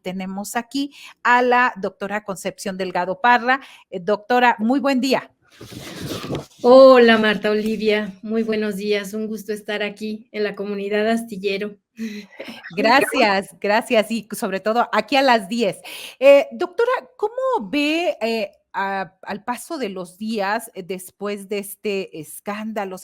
tenemos aquí a la doctora Concepción Delgado Parra. Doctora, muy buen día. Hola Marta Olivia, muy buenos días, un gusto estar aquí en la comunidad Astillero. Gracias, gracias y sobre todo aquí a las 10. Doctora, ¿cómo ve al paso de los días después de este escándalo?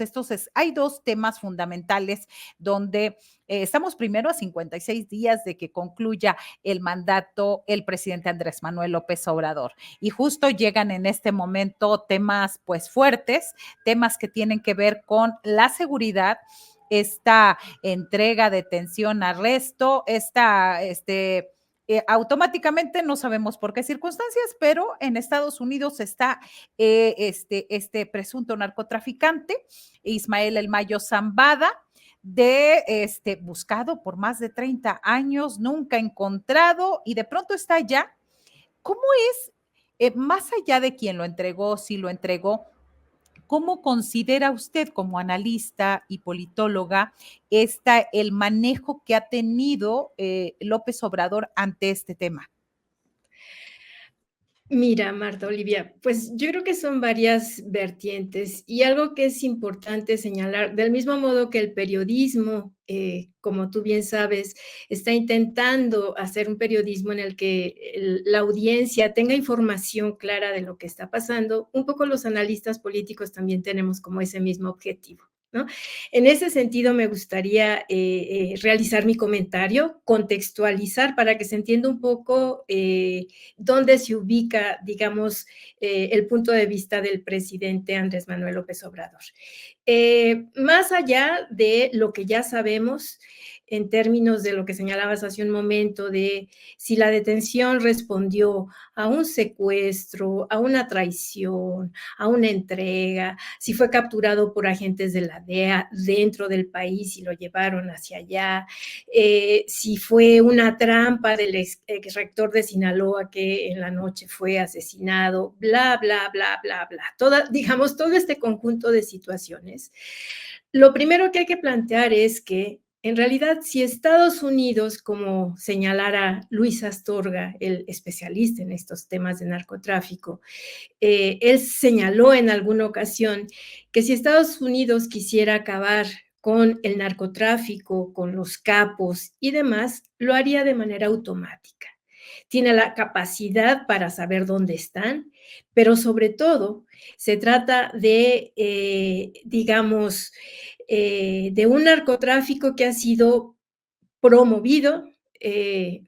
Hay dos temas fundamentales donde estamos primero a 56 días de que concluya el mandato el presidente Andrés Manuel López Obrador y justo llegan en este momento temas pues fuertes, temas que tienen que ver con la seguridad, esta entrega, detención, arresto, automáticamente no sabemos por qué circunstancias, pero en Estados Unidos está este presunto narcotraficante, Ismael El Mayo Zambada, buscado por más de 30 años, nunca encontrado y de pronto está allá. ¿Cómo es, más allá de quién lo entregó, si lo entregó? ¿Cómo considera usted como analista y politóloga el manejo que ha tenido López Obrador ante este tema? Mira, Marta Olivia, pues yo creo que son varias vertientes y algo que es importante señalar, del mismo modo que el periodismo, como tú bien sabes, está intentando hacer un periodismo en el que la audiencia tenga información clara de lo que está pasando, un poco los analistas políticos también tenemos como ese mismo objetivo, ¿no? En ese sentido, me gustaría realizar mi comentario, contextualizar para que se entienda un poco dónde se ubica, digamos, el punto de vista del presidente Andrés Manuel López Obrador. Más allá de lo que ya sabemos en términos de lo que señalabas hace un momento, de si la detención respondió a un secuestro, a una traición, a una entrega, si fue capturado por agentes de la DEA dentro del país y lo llevaron hacia allá, si fue una trampa del ex rector de Sinaloa que en la noche fue asesinado, bla, bla, bla, bla, bla. Digamos, todo este conjunto de situaciones. Lo primero que hay que plantear es que en realidad, si Estados Unidos, como señalara Luis Astorga, el especialista en estos temas de narcotráfico, él señaló en alguna ocasión que si Estados Unidos quisiera acabar con el narcotráfico, con los capos y demás, lo haría de manera automática. Tiene la capacidad para saber dónde están, pero sobre todo se trata de, digamos, de un narcotráfico que ha sido promovido,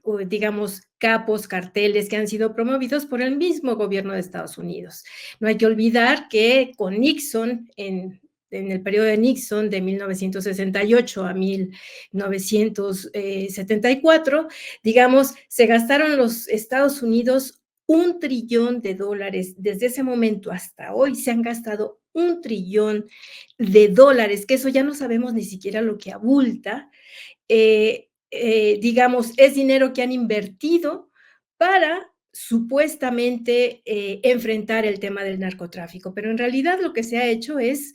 o digamos, capos, carteles que han sido promovidos por el mismo gobierno de Estados Unidos. No hay que olvidar que con Nixon, en el periodo de Nixon de 1968 a 1974, digamos, se gastaron los Estados Unidos $1 trillón. Desde ese momento hasta hoy se han gastado $1 trillón, que eso ya no sabemos ni siquiera lo que abulta. Digamos, es dinero que han invertido para supuestamente enfrentar el tema del narcotráfico, pero en realidad lo que se ha hecho es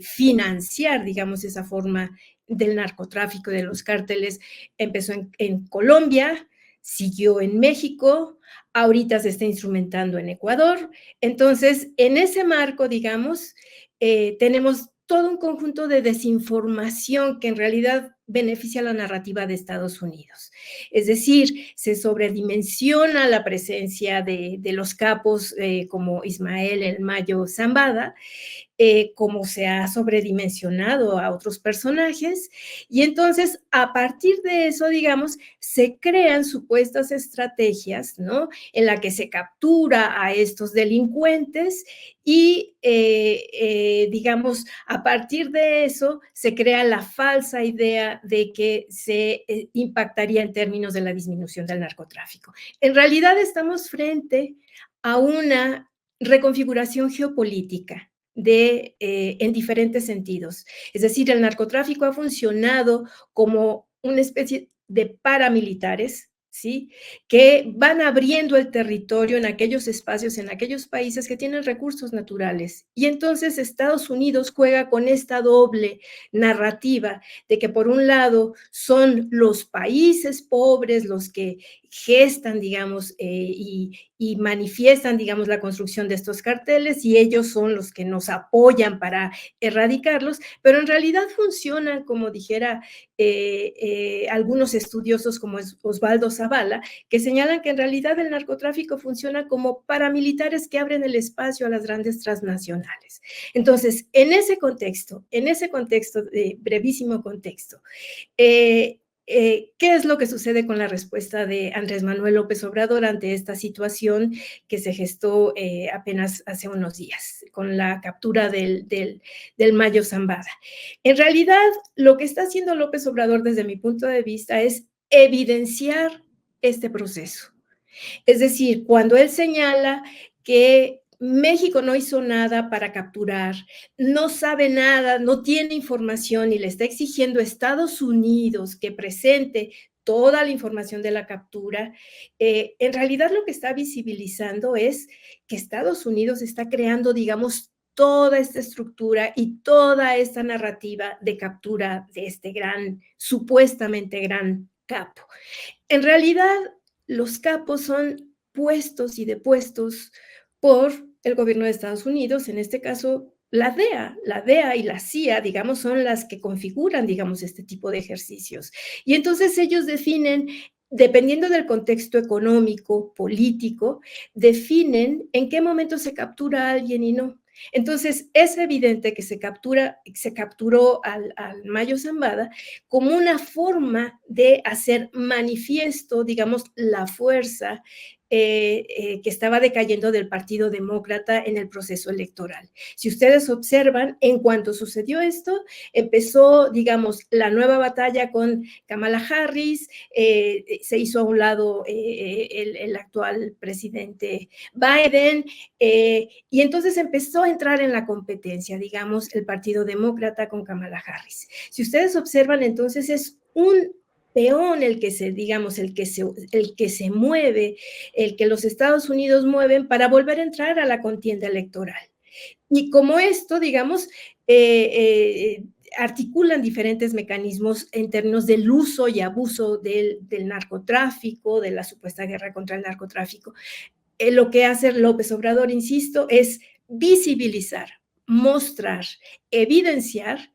financiar, digamos, esa forma del narcotráfico, de los cárteles. Empezó en Colombia, siguió en México, ahorita se está instrumentando en Ecuador. Entonces, en ese marco, digamos, tenemos todo un conjunto de desinformación que en realidad beneficia la narrativa de Estados Unidos. Es decir, se sobredimensiona la presencia de los capos como Ismael El Mayo Zambada, como se ha sobredimensionado a otros personajes, y entonces a partir de eso, digamos, se crean supuestas estrategias, ¿no? En la que se captura a estos delincuentes y, digamos, a partir de eso se crea la falsa idea de que se impactaría en términos de la disminución del narcotráfico. En realidad estamos frente a una reconfiguración geopolítica en diferentes sentidos. Es decir, el narcotráfico ha funcionado como una especie de paramilitares, ¿sí? Que van abriendo el territorio en aquellos espacios, en aquellos países que tienen recursos naturales. Y entonces Estados Unidos juega con esta doble narrativa de que por un lado son los países pobres los que gestan, digamos, y manifiestan, digamos, la construcción de estos carteles y ellos son los que nos apoyan para erradicarlos, pero en realidad funcionan, como dijera algunos estudiosos como Osvaldo Zavala, que señalan que en realidad el narcotráfico funciona como paramilitares que abren el espacio a las grandes transnacionales. Entonces, en ese contexto, brevísimo contexto, ¿qué es lo que sucede con la respuesta de Andrés Manuel López Obrador ante esta situación que se gestó apenas hace unos días con la captura del Mayo Zambada? En realidad, lo que está haciendo López Obrador desde mi punto de vista es evidenciar este proceso. Es decir, cuando él señala que México no hizo nada para capturar, no sabe nada, no tiene información y le está exigiendo a Estados Unidos que presente toda la información de la captura, en realidad lo que está visibilizando es que Estados Unidos está creando, digamos, toda esta estructura y toda esta narrativa de captura de este gran, supuestamente gran capo. En realidad, los capos son puestos y depuestos por el gobierno de Estados Unidos, en este caso la DEA y la CIA, digamos, son las que configuran, digamos, este tipo de ejercicios. Y entonces ellos definen, dependiendo del contexto económico, político, definen en qué momento se captura a alguien y no. Entonces, es evidente que se capturó al Mayo Zambada como una forma de hacer manifiesto, digamos, la fuerza que estaba decayendo del Partido Demócrata en el proceso electoral. Si ustedes observan, en cuanto sucedió esto, empezó, digamos, la nueva batalla con Kamala Harris, se hizo a un lado el actual presidente Biden, y entonces empezó a entrar en la competencia, digamos, el Partido Demócrata con Kamala Harris. Si ustedes observan, entonces es un peón el que se, digamos, el que se mueve, el que los Estados Unidos mueven para volver a entrar a la contienda electoral. Y como esto, digamos, articulan diferentes mecanismos en términos del uso y abuso del narcotráfico, de la supuesta guerra contra el narcotráfico. Lo que hace López Obrador, insisto, es visibilizar, mostrar, evidenciar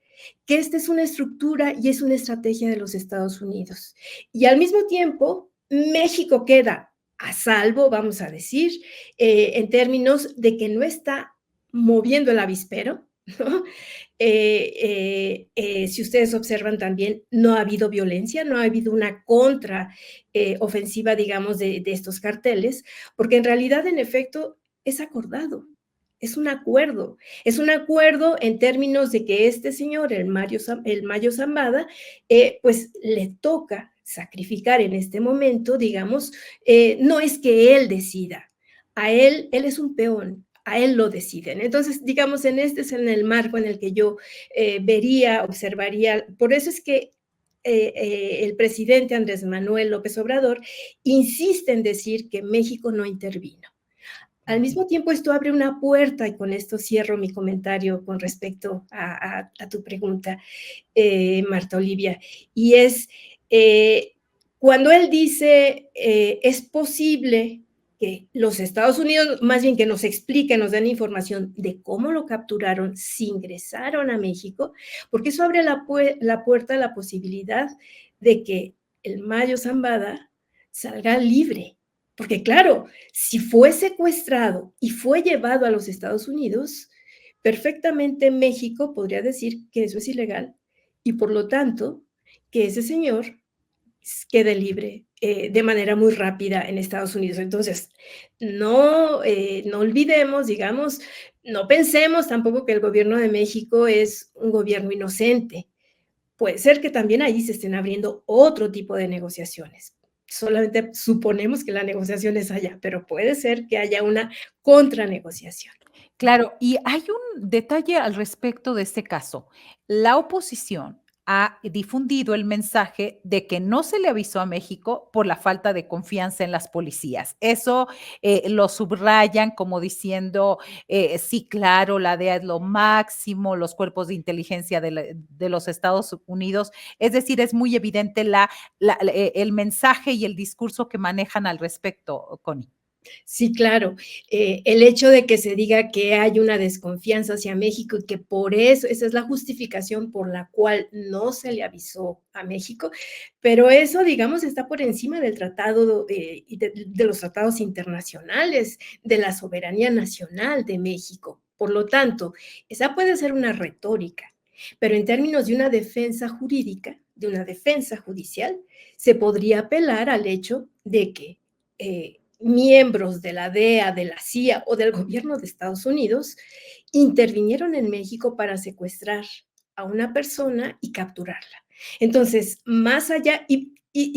que esta es una estructura y es una estrategia de los Estados Unidos. Y al mismo tiempo, México queda a salvo, vamos a decir, en términos de que no está moviendo el avispero, ¿no? Si ustedes observan también, no ha habido violencia, no ha habido una contraofensiva, digamos, de estos carteles, porque en realidad, en efecto, es acordado. Es un acuerdo en términos de que este señor, el Mayo Zambada, pues le toca sacrificar en este momento, digamos, no es que él decida, a él es un peón, a él lo deciden. Entonces, digamos, este es en el marco en el que yo vería, observaría, por eso es que el presidente Andrés Manuel López Obrador insiste en decir que México no intervino. Al mismo tiempo, esto abre una puerta, y con esto cierro mi comentario con respecto a tu pregunta, Marta Olivia, y es cuando él dice es posible que los Estados Unidos, más bien que nos expliquen, nos den información de cómo lo capturaron, si ingresaron a México, porque eso abre la puerta a la posibilidad de que el Mayo Zambada salga libre. Porque claro, si fue secuestrado y fue llevado a los Estados Unidos, perfectamente México podría decir que eso es ilegal y por lo tanto que ese señor quede libre de manera muy rápida en Estados Unidos. Entonces, no olvidemos, digamos, no pensemos tampoco que el gobierno de México es un gobierno inocente. Puede ser que también ahí se estén abriendo otro tipo de negociaciones. Solamente suponemos que la negociación es allá, pero puede ser que haya una contranegociación. Claro, y hay un detalle al respecto de este caso. La oposición ha difundido el mensaje de que no se le avisó a México por la falta de confianza en las policías. Eso lo subrayan como diciendo, sí, claro, la DEA es lo máximo, los cuerpos de inteligencia de los Estados Unidos. Es decir, es muy evidente el mensaje y el discurso que manejan al respecto, Connie. Sí, claro. El hecho de que se diga que hay una desconfianza hacia México y que por eso, esa es la justificación por la cual no se le avisó a México, pero eso, digamos, está por encima del tratado de los tratados internacionales, de la soberanía nacional de México. Por lo tanto, esa puede ser una retórica, pero en términos de una defensa jurídica, de una defensa judicial, se podría apelar al hecho de que miembros de la DEA, de la CIA o del gobierno de Estados Unidos intervinieron en México para secuestrar a una persona y capturarla. Entonces, más allá, y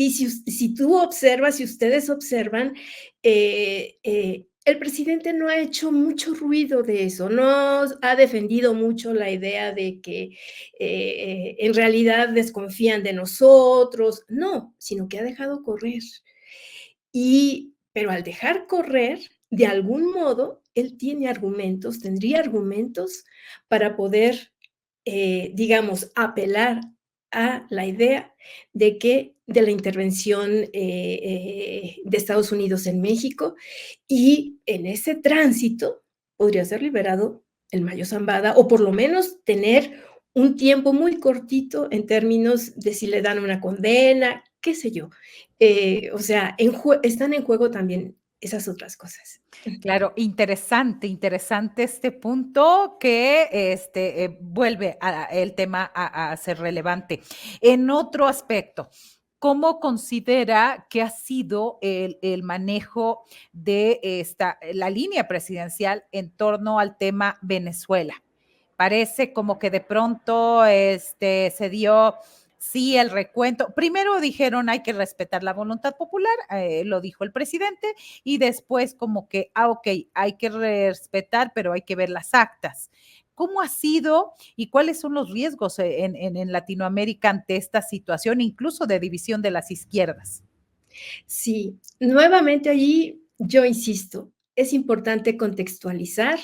si tú observas, si ustedes observan, el presidente no ha hecho mucho ruido de eso, no ha defendido mucho la idea de que en realidad desconfían de nosotros, no, sino que ha dejado correr. Pero al dejar correr, de algún modo, él tiene argumentos, tendría argumentos para poder, digamos, apelar a la idea de la intervención de Estados Unidos en México, y en ese tránsito podría ser liberado el Mayo Zambada, o por lo menos tener un tiempo muy cortito en términos de si le dan una condena, qué sé yo. O sea, están en juego también esas otras cosas. Claro, interesante, interesante este punto que vuelve el tema a ser relevante. En otro aspecto, ¿cómo considera que ha sido el manejo de la línea presidencial en torno al tema Venezuela? Parece como que de pronto se dio, sí, el recuento. Primero dijeron hay que respetar la voluntad popular, lo dijo el presidente, y después como que, ok, hay que respetar, pero hay que ver las actas. ¿Cómo ha sido y cuáles son los riesgos en Latinoamérica ante esta situación, incluso de división de las izquierdas? Sí, nuevamente allí yo insisto, es importante contextualizar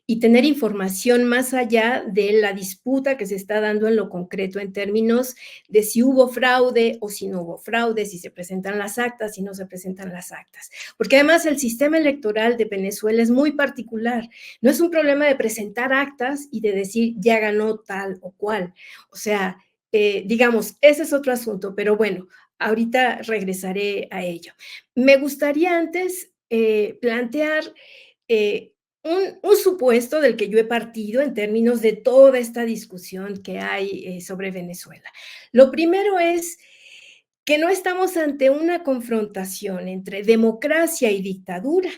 y tener información más allá de la disputa que se está dando en lo concreto en términos de si hubo fraude o si no hubo fraude, si se presentan las actas, si no se presentan las actas. Porque además el sistema electoral de Venezuela es muy particular. No es un problema de presentar actas y de decir ya ganó tal o cual. O sea, digamos, ese es otro asunto, pero bueno, ahorita regresaré a ello. Me gustaría antes plantear un supuesto del que yo he partido en términos de toda esta discusión que hay sobre Venezuela. Lo primero es que no estamos ante una confrontación entre democracia y dictadura,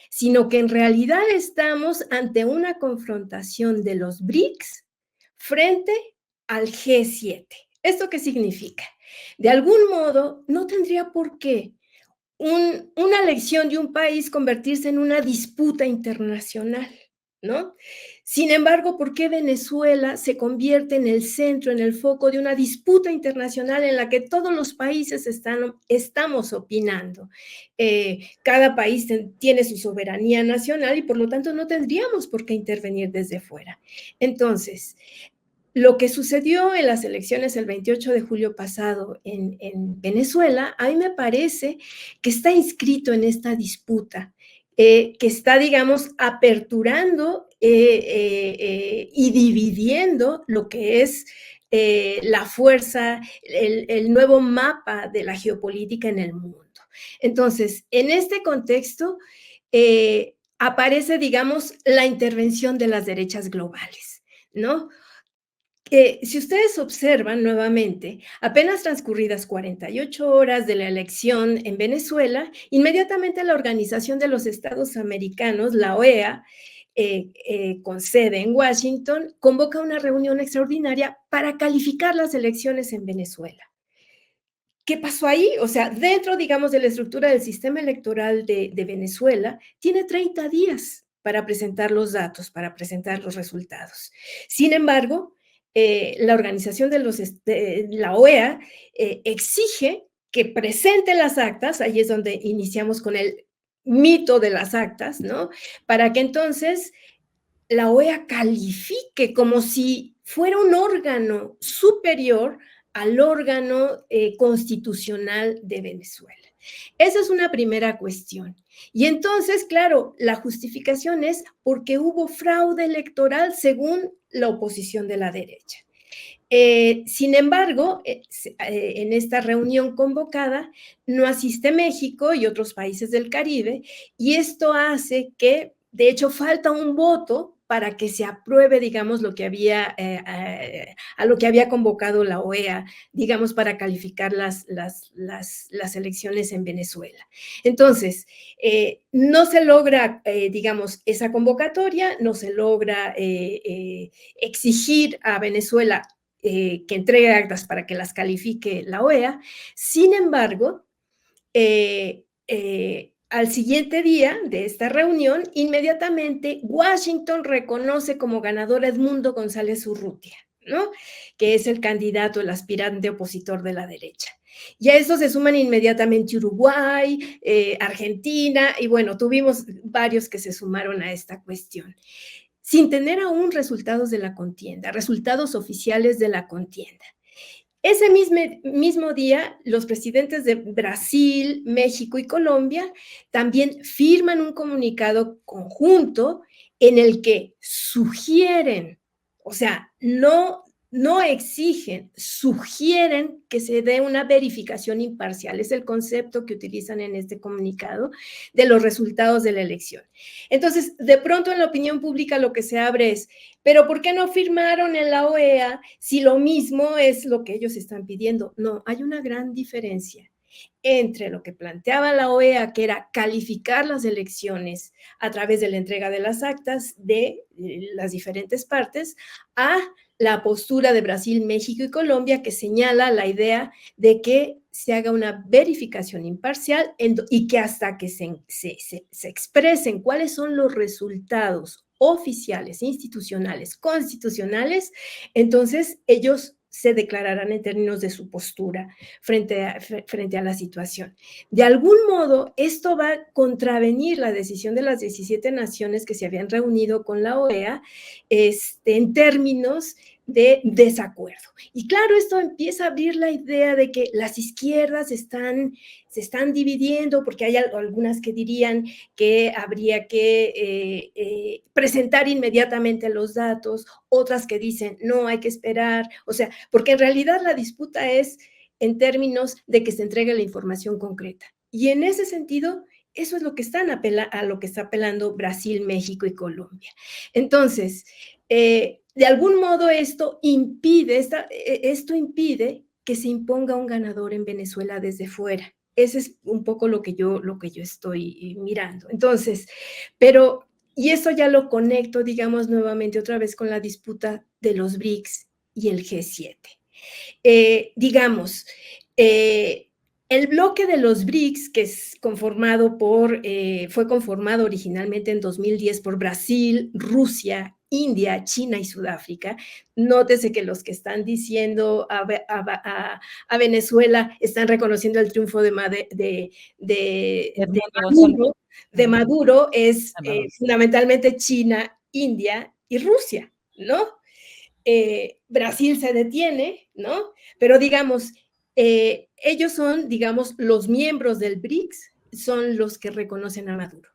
sino que en realidad estamos ante una confrontación de los BRICS frente al G7. ¿Esto qué significa? De algún modo, no tendría por qué una elección de un país convertirse en una disputa internacional, ¿no? Sin embargo, ¿por qué Venezuela se convierte en el centro, en el foco de una disputa internacional en la que todos los países estamos opinando? Cada país tiene su soberanía nacional y por lo tanto no tendríamos por qué intervenir desde fuera. Entonces, lo que sucedió en las elecciones el 28 de julio pasado en Venezuela, a mí me parece que está inscrito en esta disputa, que está, digamos, aperturando y dividiendo lo que es la fuerza, el nuevo mapa de la geopolítica en el mundo. Entonces, en este contexto, aparece, digamos, la intervención de las derechas globales, ¿no? Si ustedes observan nuevamente, apenas transcurridas 48 horas de la elección en Venezuela, inmediatamente la Organización de los Estados Americanos, la OEA, con sede en Washington, convoca una reunión extraordinaria para calificar las elecciones en Venezuela. ¿Qué pasó ahí? O sea, dentro, digamos, de la estructura del sistema electoral de Venezuela, tiene 30 días para presentar los datos, para presentar los resultados. Sin embargo, la organización la OEA exige que presente las actas, ahí es donde iniciamos con el mito de las actas, ¿no? Para que entonces la OEA califique como si fuera un órgano superior al órgano constitucional de Venezuela. Esa es una primera cuestión. Y entonces, claro, la justificación es porque hubo fraude electoral según la oposición de la derecha. Sin embargo, en esta reunión convocada no asiste México y otros países del Caribe, y esto hace que, de hecho, falta un voto para que se apruebe, digamos, lo que a lo que había convocado la OEA, digamos, para calificar las elecciones en Venezuela. Entonces, no se logra, digamos, esa convocatoria, no se logra exigir a Venezuela que entregue actas para que las califique la OEA. Sin embargo, al siguiente día de esta reunión, inmediatamente Washington reconoce como ganador a Edmundo González Urrutia, ¿no? Que es el candidato, el aspirante opositor de la derecha. Y a eso se suman inmediatamente Uruguay, Argentina, y bueno, tuvimos varios que se sumaron a esta cuestión, sin tener aún resultados de la contienda, resultados oficiales de la contienda. Ese mismo día, los presidentes de Brasil, México y Colombia también firman un comunicado conjunto en el que sugieren, o sea, no exigen, sugieren que se dé una verificación imparcial. Es el concepto que utilizan en este comunicado de los resultados de la elección. Entonces, de pronto en la opinión pública lo que se abre es, pero ¿por qué no firmaron en la OEA si lo mismo es lo que ellos están pidiendo? No, hay una gran diferencia entre lo que planteaba la OEA, que era calificar las elecciones a través de la entrega de las actas de las diferentes partes, a la postura de Brasil, México y Colombia, que señala la idea de que se haga una verificación imparcial y que hasta que se expresen cuáles son los resultados oficiales, institucionales, constitucionales, entonces ellos se declararán en términos de su postura frente a la situación. De algún modo, esto va a contravenir la decisión de las 17 naciones que se habían reunido con la OEA en términos de desacuerdo. Y claro, esto empieza a abrir la idea de que las izquierdas se están dividiendo, porque hay algunas que dirían que habría que presentar inmediatamente los datos, otras que dicen no, hay que esperar, o sea, porque en realidad la disputa es en términos de que se entregue la información concreta. Y en ese sentido, eso es lo que a lo que está apelando Brasil, México y Colombia. Entonces, de algún modo esto impide que se imponga un ganador en Venezuela desde fuera. Ese es un poco lo que yo estoy mirando. Entonces, y eso ya lo conecto, digamos, nuevamente otra vez con la disputa de los BRICS y el G7. Digamos, el bloque de los BRICS, que es fue conformado originalmente en 2010 por Brasil, Rusia, India, China y Sudáfrica. Nótese que los que están diciendo a Venezuela están reconociendo el triunfo de Maduro, es fundamentalmente China, India y Rusia, ¿no? Brasil se detiene, ¿no? Pero digamos, ellos son, digamos, los miembros del BRICS, son los que reconocen a Maduro.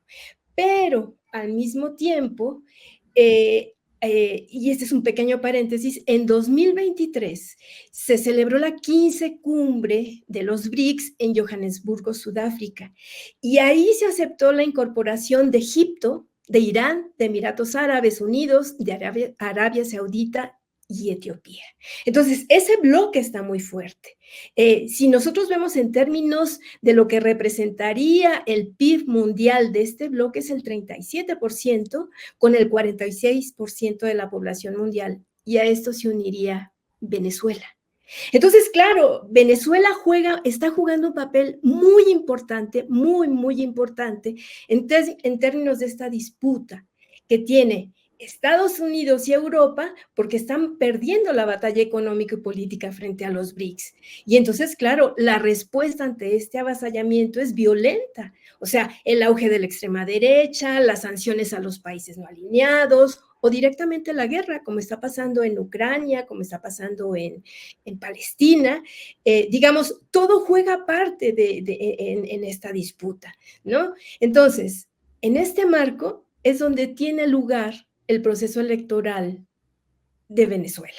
Pero al mismo tiempo, y este es un pequeño paréntesis, en 2023 se celebró la 15 cumbre de los BRICS en Johannesburgo, Sudáfrica, y ahí se aceptó la incorporación de Egipto, de Irán, de Emiratos Árabes Unidos, de Arabia Saudita y Etiopía. Entonces, ese bloque está muy fuerte. Si nosotros vemos en términos de lo que representaría el PIB mundial de este bloque, es el 37%, con el 46% de la población mundial, y a esto se uniría Venezuela. Entonces, claro, Venezuela está jugando un papel muy importante, muy, muy importante en términos de esta disputa que tiene Estados Unidos y Europa, porque están perdiendo la batalla económica y política frente a los BRICS. Y entonces, claro, la respuesta ante este avasallamiento es violenta. O sea, el auge de la extrema derecha, las sanciones a los países no alineados o directamente la guerra, como está pasando en Ucrania, como está pasando en Palestina. Digamos, todo juega parte en esta disputa, ¿no? Entonces, en este marco es donde tiene lugar el proceso electoral de Venezuela.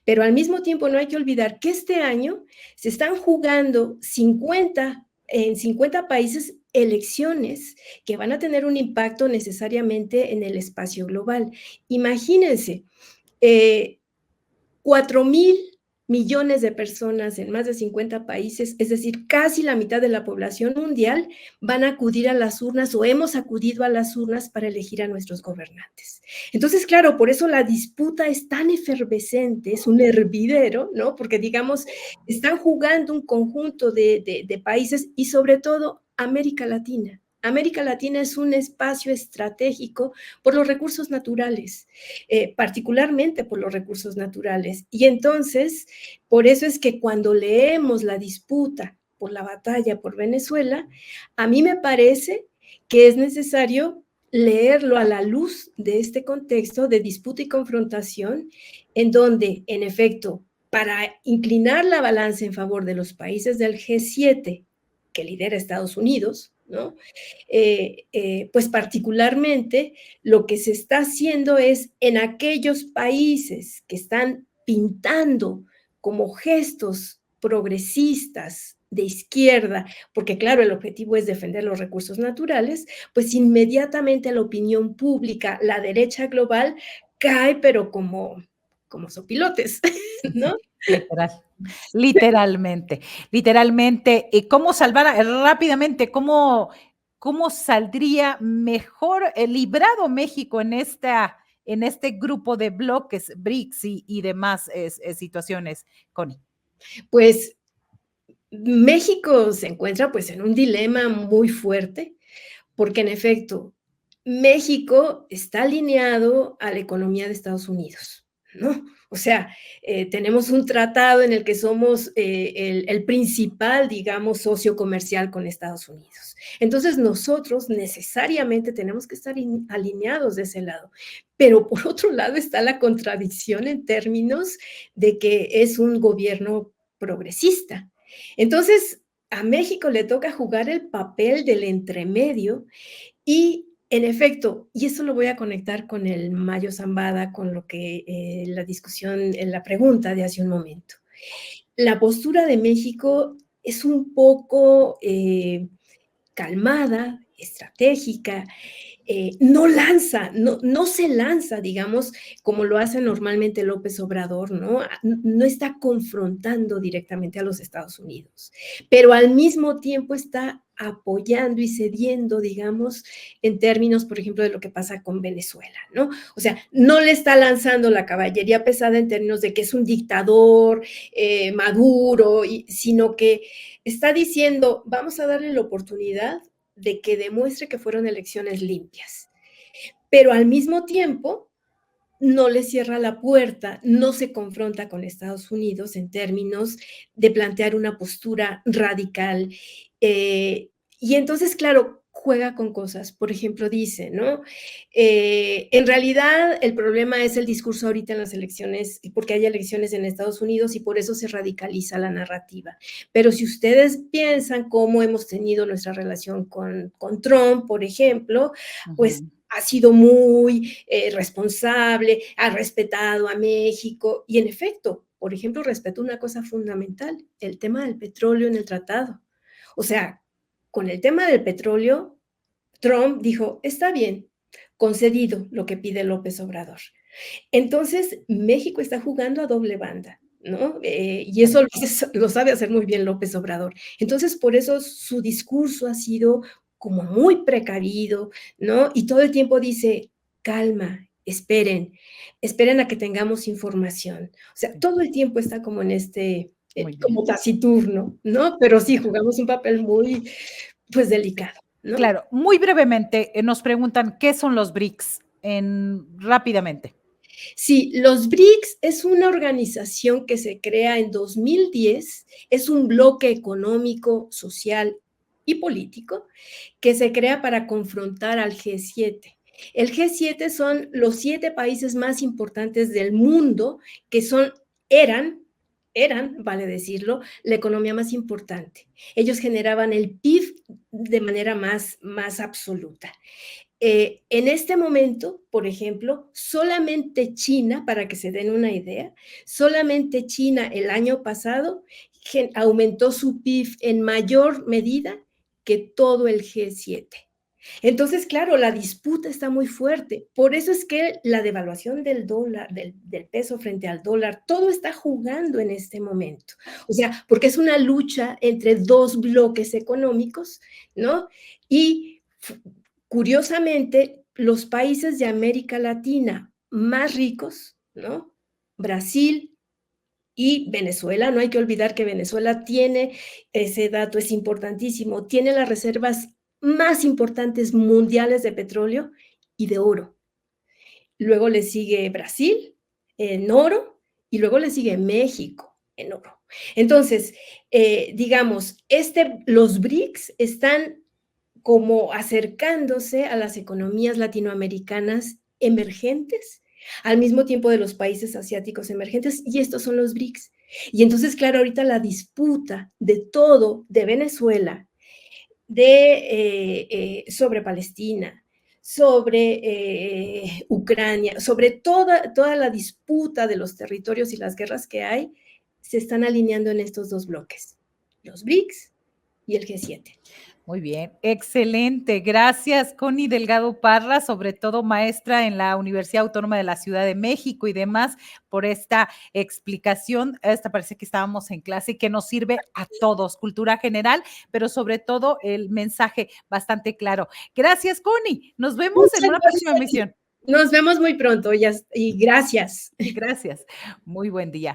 Pero al mismo tiempo no hay que olvidar que este año se están jugando en 50 países elecciones que van a tener un impacto necesariamente en el espacio global. Imagínense, 4.000 millones de personas en más de 50 países, es decir, casi la mitad de la población mundial, van a acudir a las urnas o hemos acudido a las urnas para elegir a nuestros gobernantes. Entonces, claro, por eso la disputa es tan efervescente, es un hervidero, ¿no? Porque, digamos, están jugando un conjunto de países y sobre todo América Latina. América Latina es un espacio estratégico por los recursos naturales, particularmente por los recursos naturales. Y entonces, por eso es que cuando leemos la disputa por la batalla por Venezuela, a mí me parece que es necesario leerlo a la luz de este contexto de disputa y confrontación, en donde, en efecto, para inclinar la balanza en favor de los países del G7, que lidera Estados Unidos, ¿no? Pues particularmente lo que se está haciendo es en aquellos países que están pintando como gestos progresistas de izquierda, porque claro, el objetivo es defender los recursos naturales, pues inmediatamente la opinión pública, la derecha global, cae, pero como sopilotes, ¿no? Literal, literalmente, literalmente. ¿Cómo salvar rápidamente, cómo saldría mejor librado México en este grupo de bloques BRICS y demás situaciones, Connie? Pues México se encuentra pues en un dilema muy fuerte, porque en efecto, México está alineado a la economía de Estados Unidos, ¿no? O sea, tenemos un tratado en el que somos el principal, digamos, socio comercial con Estados Unidos. Entonces, nosotros necesariamente tenemos que estar alineados de ese lado. Pero por otro lado está la contradicción en términos de que es un gobierno progresista. Entonces, a México le toca jugar el papel del entremedio y en efecto, y eso lo voy a conectar con el Mayo Zambada, con lo que la discusión, la pregunta de hace un momento. La postura de México es un poco calmada, estratégica, no se lanza, digamos, como lo hace normalmente López Obrador, ¿no? No está confrontando directamente a los Estados Unidos, pero al mismo tiempo está apoyando y cediendo, digamos, en términos, por ejemplo, de lo que pasa con Venezuela, ¿no? O sea, no le está lanzando la caballería pesada en términos de que es un dictador maduro, sino que está diciendo, vamos a darle la oportunidad de que demuestre que fueron elecciones limpias. Pero al mismo tiempo, no le cierra la puerta, no se confronta con Estados Unidos en términos de plantear una postura radical. Y entonces, claro, juega con cosas. Por ejemplo, dice, ¿no? En realidad, el problema es el discurso ahorita en las elecciones, porque hay elecciones en Estados Unidos y por eso se radicaliza la narrativa. Pero si ustedes piensan cómo hemos tenido nuestra relación con Trump, por ejemplo, pues ha sido muy responsable, ha respetado a México y en efecto, por ejemplo, respetó una cosa fundamental, el tema del petróleo en el tratado. O sea, con el tema del petróleo, Trump dijo, está bien, concedido lo que pide López Obrador. Entonces, México está jugando a doble banda, ¿no? Y eso lo sabe hacer muy bien López Obrador. Entonces, por eso su discurso ha sido como muy precavido, ¿no? Y todo el tiempo dice, calma, esperen a que tengamos información. O sea, todo el tiempo está como en este, como taciturno, ¿no? Pero sí, jugamos un papel muy, pues, delicado, ¿no? Claro, muy brevemente nos preguntan, ¿qué son los BRICS? rápidamente. Sí, los BRICS es una organización que se crea en 2010, es un bloque económico, social y político que se crea para confrontar al G7. El G7 son los 7 países más importantes del mundo que eran, vale decirlo, la economía más importante. Ellos generaban el PIB de manera más absoluta. En este momento, por ejemplo, solamente China, para que se den una idea, solamente China el año pasado aumentó su PIB en mayor medida que todo el G7. Entonces, claro, la disputa está muy fuerte. Por eso es que la devaluación del dólar, del peso frente al dólar, todo está jugando en este momento. O sea, porque es una lucha entre dos bloques económicos, ¿no? Y curiosamente, los países de América Latina más ricos, ¿no? Brasil y Venezuela, no hay que olvidar que Venezuela tiene, ese dato es importantísimo, tiene las reservas más importantes mundiales de petróleo y de oro. Luego le sigue Brasil en oro y luego le sigue México en oro. Entonces, digamos, los BRICS están como acercándose a las economías latinoamericanas emergentes, al mismo tiempo de los países asiáticos emergentes, y estos son los BRICS. Y entonces, claro, ahorita la disputa de todo, de Venezuela, sobre Palestina, sobre Ucrania, sobre toda la disputa de los territorios y las guerras que hay, se están alineando en estos dos bloques, los BRICS y el G7. Muy bien, excelente. Gracias, Connie Delgado Parra, sobre todo maestra en la Universidad Autónoma de la Ciudad de México y demás, por esta explicación. Esta parece que estábamos en clase y que nos sirve a todos, cultura general, pero sobre todo el mensaje bastante claro. Gracias, Connie. Nos vemos en una próxima emisión. Nos vemos muy pronto y gracias. Gracias. Muy buen día.